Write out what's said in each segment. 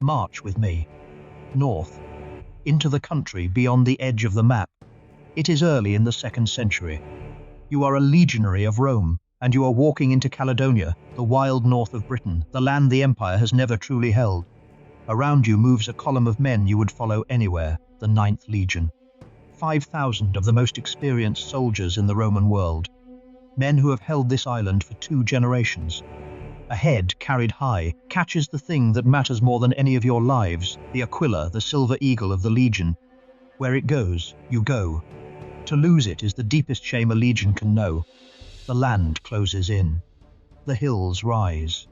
March with me. North. Into the country beyond the edge of the map. It is early in the 2nd century. You are a legionary of Rome, and you are walking into Caledonia, the wild north of Britain, the land the empire has never truly held. Around you moves a column of men you would follow anywhere, the 9th Legion. 5,000 of the most experienced soldiers in the Roman world. Men who have held this island for 2 generations. A head carried high catches the thing that matters more than any of your lives, the Aquila, the silver eagle of the Legion. Where it goes, you go. To lose it is the deepest shame a legion can know. The land closes in. The hills rise.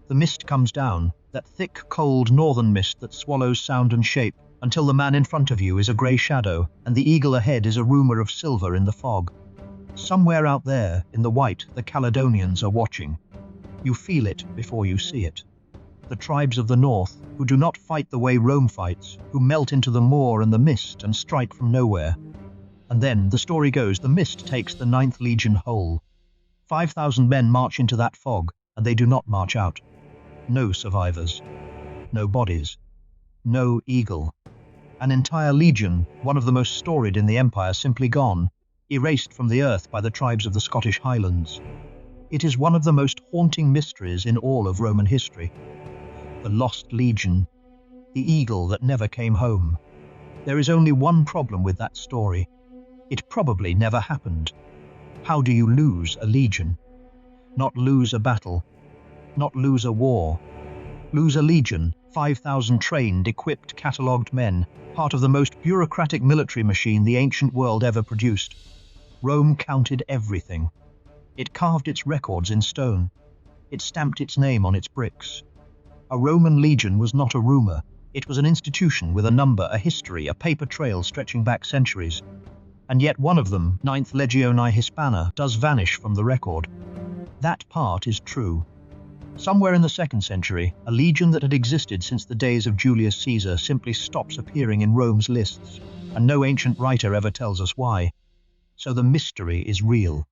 The mist comes down, that thick, cold northern mist that swallows sound and shape, until the man in front of you is a grey shadow, and the eagle ahead is a rumour of silver in the fog. Somewhere out there, in the white, the Caledonians are watching. You feel it before you see it. The tribes of the north, who do not fight the way Rome fights, who melt into the moor and the mist and strike from nowhere. And then, the story goes, the mist takes the 9th Legion whole. 5,000 men march into that fog, and they do not march out. No survivors. No bodies. No eagle. An entire legion, one of the most storied in the empire, simply gone, erased from the earth by the tribes of the Scottish Highlands. It is one of the most haunting mysteries in all of Roman history. The lost legion. The eagle that never came home. There is only one problem with that story. It probably never happened. How do you lose a legion? Not lose a battle. Not lose a war. Lose a legion, 5,000 trained, equipped, catalogued men, part of the most bureaucratic military machine the ancient world ever produced. Rome counted everything. It carved its records in stone. It stamped its name on its bricks. A Roman legion was not a rumour. It was an institution with a number, a history, a paper trail stretching back centuries. And yet one of them, 9th Legio IX Hispana, does vanish from the record. That part is true. Somewhere in the 2nd century, a legion that had existed since the days of Julius Caesar simply stops appearing in Rome's lists, and no ancient writer ever tells us why. So the mystery is real.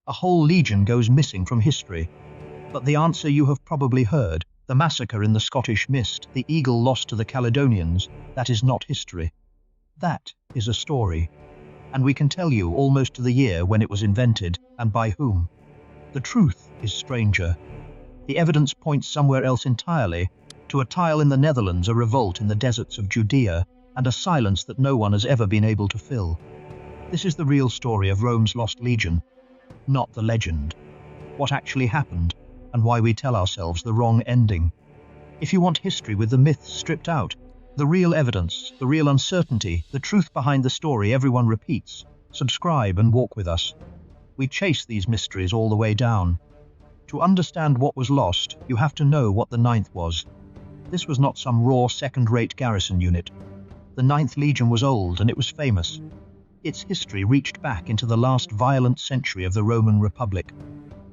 A whole legion goes missing from history. But the answer you have probably heard, the massacre in the Scottish mist, the eagle lost to the Caledonians, that is not history. That is a story. And we can tell you almost to the year when it was invented, and by whom. The truth is stranger. The evidence points somewhere else entirely, to a tile in the Netherlands, a revolt in the deserts of Judea, and a silence that no one has ever been able to fill. This is the real story of Rome's lost legion, not the legend. What actually happened, and why we tell ourselves the wrong ending. If you want history with the myths stripped out, the real evidence, the real uncertainty, the truth behind the story everyone repeats, subscribe and walk with us. We chase these mysteries all the way down. To understand what was lost, you have to know what the 9th was. This was not some raw second-rate garrison unit. The 9th Legion was old and it was famous. Its history reached back into the last violent century of the Roman Republic.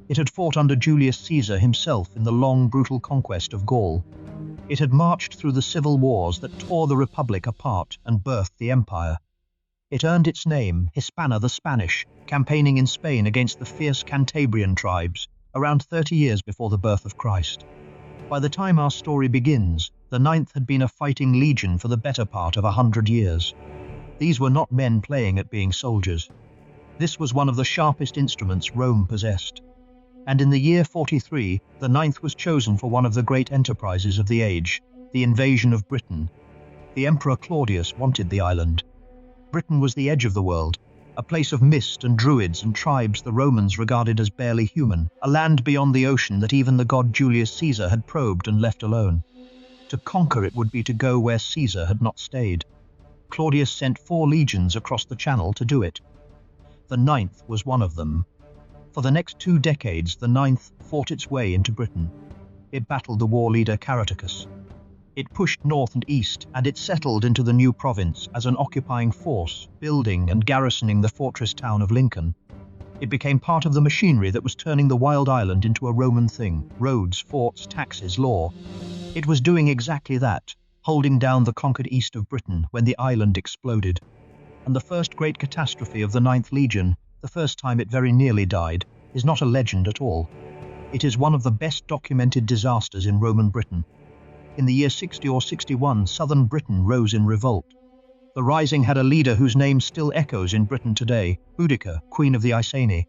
It had fought under Julius Caesar himself in the long, brutal conquest of Gaul. It had marched through the civil wars that tore the Republic apart and birthed the empire. It earned its name, Hispana the Spanish, campaigning in Spain against the fierce Cantabrian tribes, around 30 years before the birth of Christ. By the time our story begins, the 9th had been a fighting legion for the better part of 100 years. These were not men playing at being soldiers. This was one of the sharpest instruments Rome possessed. And in the year 43, the 9th was chosen for one of the great enterprises of the age, the invasion of Britain. The Emperor Claudius wanted the island. Britain was the edge of the world, a place of mist and druids and tribes the Romans regarded as barely human, a land beyond the ocean that even the god Julius Caesar had probed and left alone. To conquer it would be to go where Caesar had not stayed. Claudius sent 4 legions across the Channel to do it. The 9th was one of them. For the next 2 decades, the 9th fought its way into Britain. It battled the war leader Caradocus. It pushed north and east, and it settled into the new province as an occupying force, building and garrisoning the fortress town of Lincoln. It became part of the machinery that was turning the wild island into a Roman thing: roads, forts, taxes, law. It was doing exactly that, holding down the conquered east of Britain when the island exploded. And the first great catastrophe of the 9th Legion, the first time it very nearly died, is not a legend at all. It is one of the best documented disasters in Roman Britain. In the year 60 or 61, southern Britain rose in revolt. The rising had a leader whose name still echoes in Britain today, Boudica, Queen of the Iceni.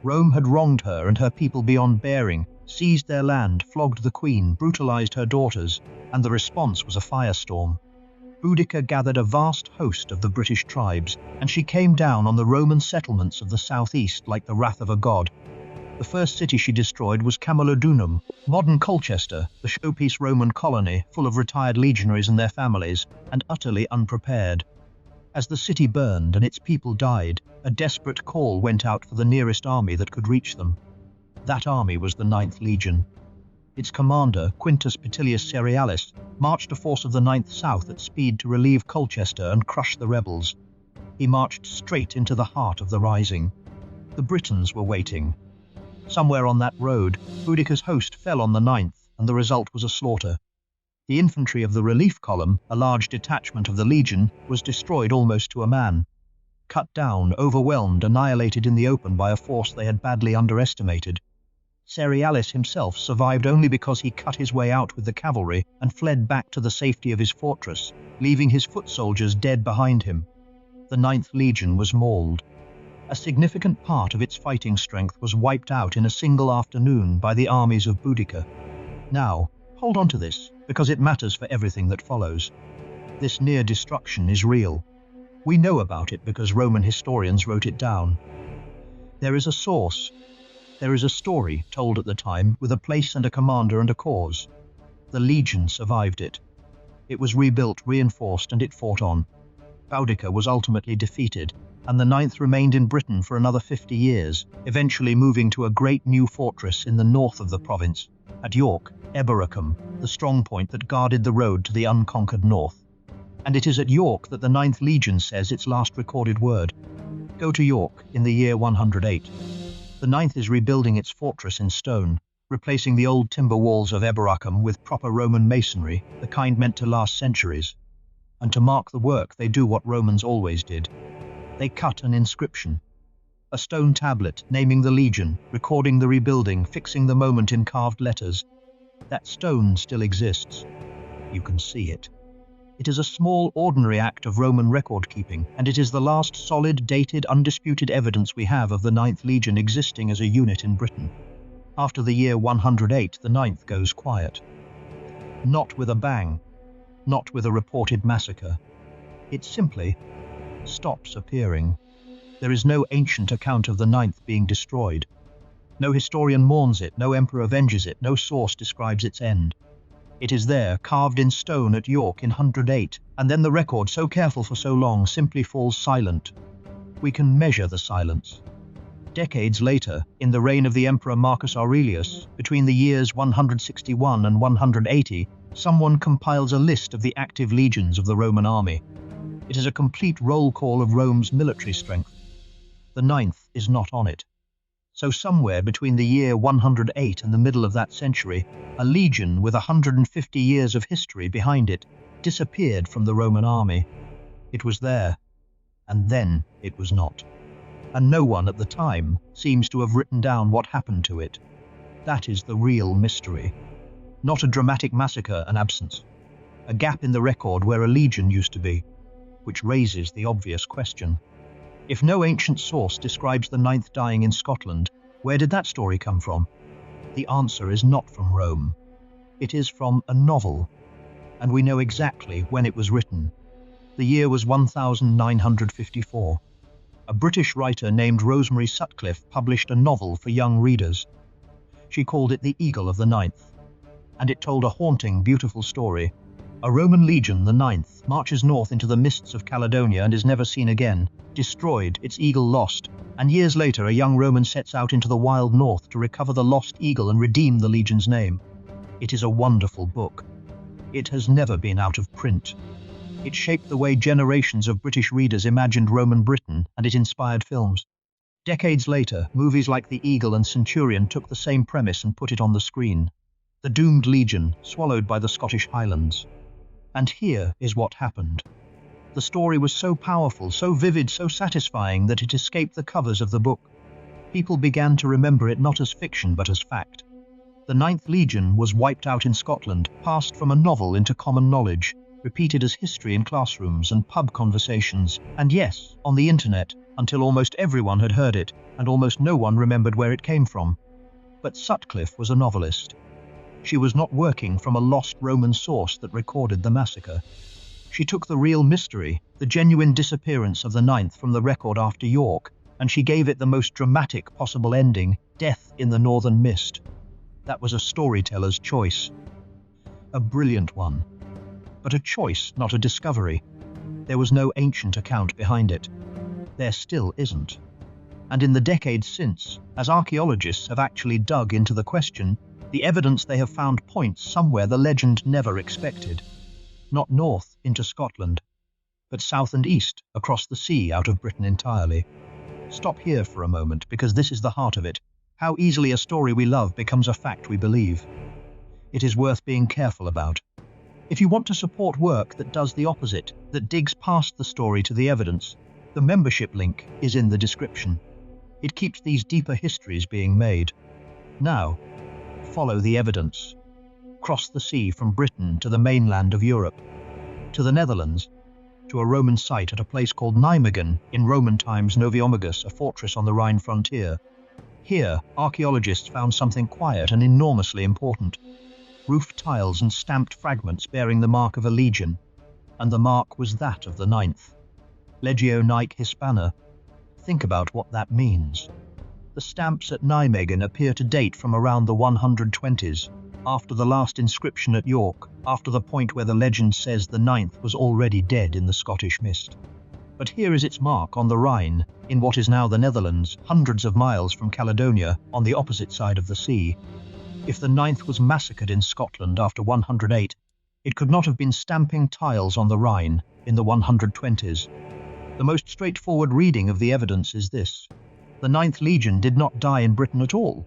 Rome had wronged her and her people beyond bearing, seized their land, flogged the queen, brutalized her daughters, and the response was a firestorm. Boudica gathered a vast host of the British tribes, and she came down on the Roman settlements of the southeast like the wrath of a god. The first city she destroyed was Camalodunum, modern Colchester, the showpiece Roman colony full of retired legionaries and their families, and utterly unprepared. As the city burned and its people died, a desperate call went out for the nearest army that could reach them. That army was the 9th Legion. Its commander, Quintus Petilius Cerealis, marched a force of the 9th south at speed to relieve Colchester and crush the rebels. He marched straight into the heart of the rising. The Britons were waiting. Somewhere on that road, Boudica's host fell on the 9th, and the result was a slaughter. The infantry of the relief column, a large detachment of the legion, was destroyed almost to a man. Cut down, overwhelmed, annihilated in the open by a force they had badly underestimated. Cerealis himself survived only because he cut his way out with the cavalry and fled back to the safety of his fortress, leaving his foot soldiers dead behind him. The 9th Legion was mauled. A significant part of its fighting strength was wiped out in a single afternoon by the armies of Boudica. Now, hold on to this, because it matters for everything that follows. This near destruction is real. We know about it because Roman historians wrote it down. There is a source. There is a story told at the time with a place and a commander and a cause. The legion survived it. It was rebuilt, reinforced, and it fought on. Boudica was ultimately defeated, and the 9th remained in Britain for another 50 years, eventually moving to a great new fortress in the north of the province, at York, Eboracum, the strong point that guarded the road to the unconquered north. And it is at York that the 9th Legion says its last recorded word. Go to York in the year 108. The 9th is rebuilding its fortress in stone, replacing the old timber walls of Eboracum with proper Roman masonry, the kind meant to last centuries. And to mark the work, they do what Romans always did. They cut an inscription. A stone tablet naming the legion, recording the rebuilding, fixing the moment in carved letters. That stone still exists. You can see it. It is a small, ordinary act of Roman record-keeping, and it is the last solid, dated, undisputed evidence we have of the 9th Legion existing as a unit in Britain. After the year 108, the 9th goes quiet. Not with a bang. Not with a reported massacre. It simply stops appearing. There is no ancient account of the 9th being destroyed. No historian mourns it, no emperor avenges it, no source describes its end. It is there, carved in stone at York in 108, and then the record, so careful for so long, simply falls silent. We can measure the silence. Decades later, in the reign of the Emperor Marcus Aurelius, between the years 161 and 180, someone compiles a list of the active legions of the Roman army. It is a complete roll call of Rome's military strength. The 9th is not on it. So somewhere between the year 108 and the middle of that century, a legion with 150 years of history behind it disappeared from the Roman army. It was there, and then it was not. And no one at the time seems to have written down what happened to it. That is the real mystery. Not a dramatic massacre, an absence. A gap in the record where a legion used to be, which raises the obvious question. If no ancient source describes the 9th dying in Scotland, where did that story come from? The answer is not from Rome. It is from a novel, and we know exactly when it was written. The year was 1954. A British writer named Rosemary Sutcliffe published a novel for young readers. She called it The Eagle of the 9th, and it told a haunting, beautiful story. A Roman legion, the 9th, marches north into the mists of Caledonia and is never seen again, destroyed, its eagle lost, and years later a young Roman sets out into the wild north to recover the lost eagle and redeem the legion's name. It is a wonderful book. It has never been out of print. It shaped the way generations of British readers imagined Roman Britain, and it inspired films. Decades later, movies like The Eagle and Centurion took the same premise and put it on the screen. The doomed legion, swallowed by the Scottish Highlands. And here is what happened. The story was so powerful, so vivid, so satisfying that it escaped the covers of the book. People began to remember it not as fiction but as fact. The 9th Legion was wiped out in Scotland, passed from a novel into common knowledge, repeated as history in classrooms and pub conversations, and yes, on the internet, until almost everyone had heard it, and almost no one remembered where it came from. But Sutcliffe was a novelist. She was not working from a lost Roman source that recorded the massacre. She took the real mystery, the genuine disappearance of the 9th from the record after York, and she gave it the most dramatic possible ending, death in the northern mist. That was a storyteller's choice. A brilliant one. But a choice, not a discovery. There was no ancient account behind it. There still isn't. And in the decades since, as archaeologists have actually dug into the question, the evidence they have found points somewhere the legend never expected. Not north into Scotland, but south and east across the sea out of Britain entirely. Stop here for a moment, because this is the heart of it. How easily a story we love becomes a fact we believe. It is worth being careful about. If you want to support work that does the opposite, that digs past the story to the evidence, the membership link is in the description. It keeps these deeper histories being made. Now, follow the evidence. Cross the sea from Britain to the mainland of Europe, to the Netherlands, to a Roman site at a place called Nijmegen, in Roman times Noviomagus, a fortress on the Rhine frontier. Here, archaeologists found something quiet and enormously important. Roof tiles and stamped fragments bearing the mark of a legion, and the mark was that of the 9th. Legio IX Hispana. Think about what that means. The stamps at Nijmegen appear to date from around the 120s, after the last inscription at York, after the point where the legend says the 9th was already dead in the Scottish mist. But here is its mark on the Rhine, in what is now the Netherlands, hundreds of miles from Caledonia, on the opposite side of the sea. If the 9th was massacred in Scotland after 108, it could not have been stamping tiles on the Rhine in the 120s. The most straightforward reading of the evidence is this. The 9th Legion did not die in Britain at all.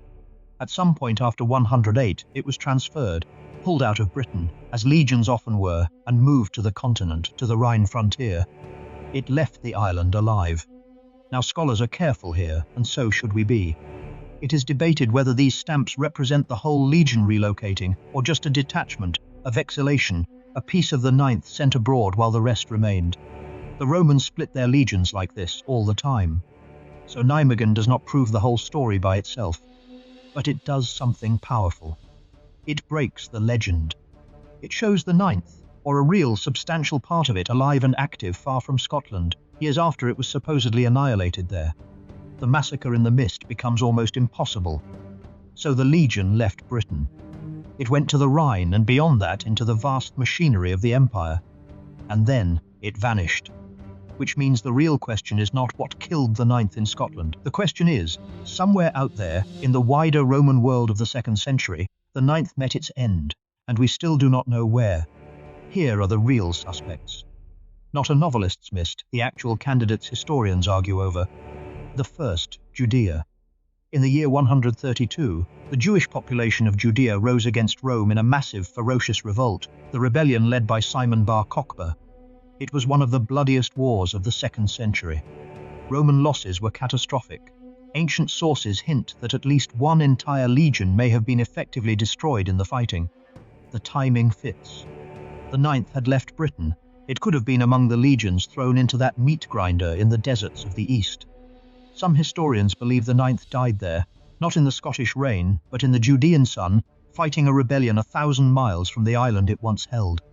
At some point after 108, it was transferred, pulled out of Britain, as legions often were, and moved to the continent, to the Rhine frontier. It left the island alive. Now scholars are careful here, and so should we be. It is debated whether these stamps represent the whole legion relocating, or just a detachment, a vexillation, a piece of the 9th sent abroad while the rest remained. The Romans split their legions like this all the time. So Nijmegen does not prove the whole story by itself. But it does something powerful. It breaks the legend. It shows the 9th, or a real substantial part of it, alive and active far from Scotland, years after it was supposedly annihilated there. The massacre in the mist becomes almost impossible. So the Legion left Britain. It went to the Rhine and beyond that into the vast machinery of the empire. And then it vanished. Which means the real question is not what killed the 9th in Scotland. The question is, somewhere out there, in the wider Roman world of the 2nd century, the 9th met its end, and we still do not know where. Here are the real suspects. Not a novelist's mist, the actual candidates historians argue over. The first, Judea. In the year 132, the Jewish population of Judea rose against Rome in a massive, ferocious revolt, the rebellion led by Simon Bar Kokhba. It was one of the bloodiest wars of the 2nd century. Roman losses were catastrophic. Ancient sources hint that at least one entire legion may have been effectively destroyed in the fighting. The timing fits. The 9th had left Britain. It could have been among the legions thrown into that meat grinder in the deserts of the east. Some historians believe the 9th died there, not in the Scottish reign, but in the Judean sun, fighting a rebellion 1,000 miles from the island it once held.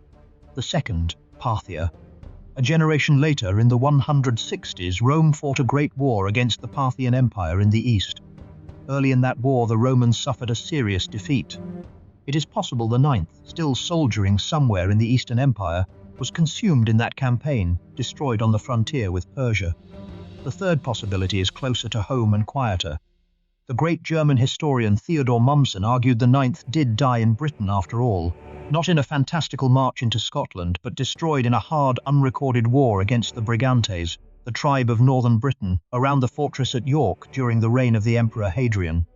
The second, Parthia. A generation later, in the 160s, Rome fought a great war against the Parthian Empire in the east. Early in that war, the Romans suffered a serious defeat. It is possible the 9th, still soldiering somewhere in the Eastern Empire, was consumed in that campaign, destroyed on the frontier with Persia. The third possibility is closer to home and quieter. The great German historian Theodor Mommsen argued the 9th did die in Britain after all, not in a fantastical march into Scotland, but destroyed in a hard, unrecorded war against the Brigantes, the tribe of northern Britain, around the fortress at York during the reign of the Emperor Hadrian.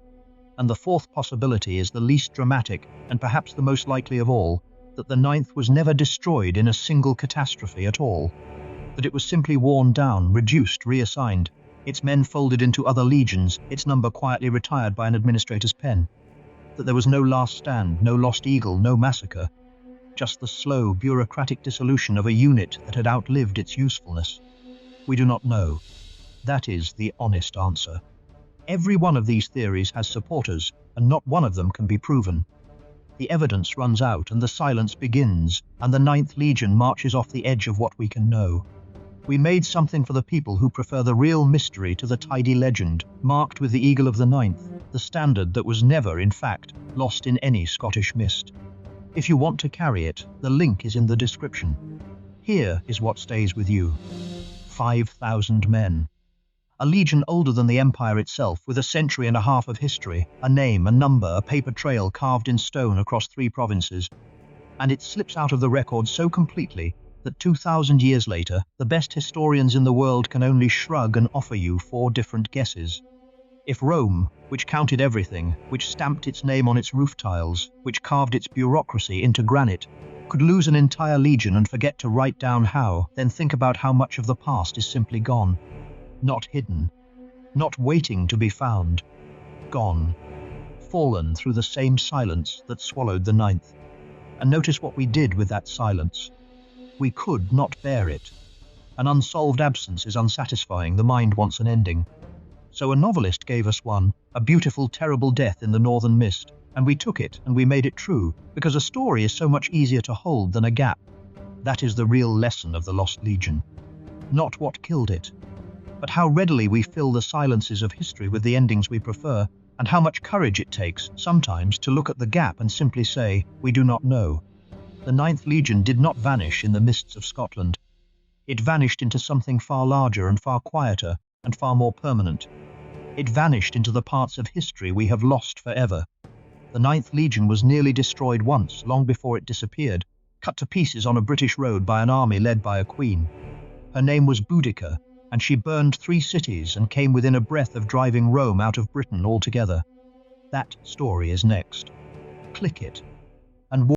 And the fourth possibility is the least dramatic, and perhaps the most likely of all, that the 9th was never destroyed in a single catastrophe at all, that it was simply worn down, reduced, reassigned, its men folded into other legions, its number quietly retired by an administrator's pen. that there was no last stand, no lost eagle, no massacre, just the slow, bureaucratic dissolution of a unit that had outlived its usefulness. We do not know. That is the honest answer. Every one of these theories has supporters, and not one of them can be proven. The evidence runs out, and the silence begins, and the Ninth Legion marches off the edge of what we can know. We made something for the people who prefer the real mystery to the tidy legend, marked with the Eagle of the Ninth, the standard that was never, in fact, lost in any Scottish mist. If you want to carry it, the link is in the description. Here is what stays with you. 5,000 men. A legion older than the Empire itself, with a century and a half of history, a name, a number, a paper trail carved in stone across 3 provinces. And it slips out of the record so completely that 2,000 years later, the best historians in the world can only shrug and offer you 4 different guesses. If Rome, which counted everything, which stamped its name on its roof tiles, which carved its bureaucracy into granite, could lose an entire legion and forget to write down how, then think about how much of the past is simply gone. Not hidden, not waiting to be found. Gone. Fallen through the same silence that swallowed the Ninth. And notice what we did with that silence. We could not bear it. An unsolved absence is unsatisfying, the mind wants an ending. So a novelist gave us one, a beautiful, terrible death in the northern mist, and we took it and we made it true, because a story is so much easier to hold than a gap. That is the real lesson of the Lost Legion. Not what killed it, but how readily we fill the silences of history with the endings we prefer, and how much courage it takes, sometimes, to look at the gap and simply say, we do not know. The Ninth Legion did not vanish in the mists of Scotland. It vanished into something far larger and far quieter and far more permanent. It vanished into the parts of history we have lost forever. The Ninth Legion was nearly destroyed once, long before it disappeared, cut to pieces on a British road by an army led by a queen. Her name was Boudica, and she burned 3 cities and came within a breath of driving Rome out of Britain altogether. That story is next. Click it.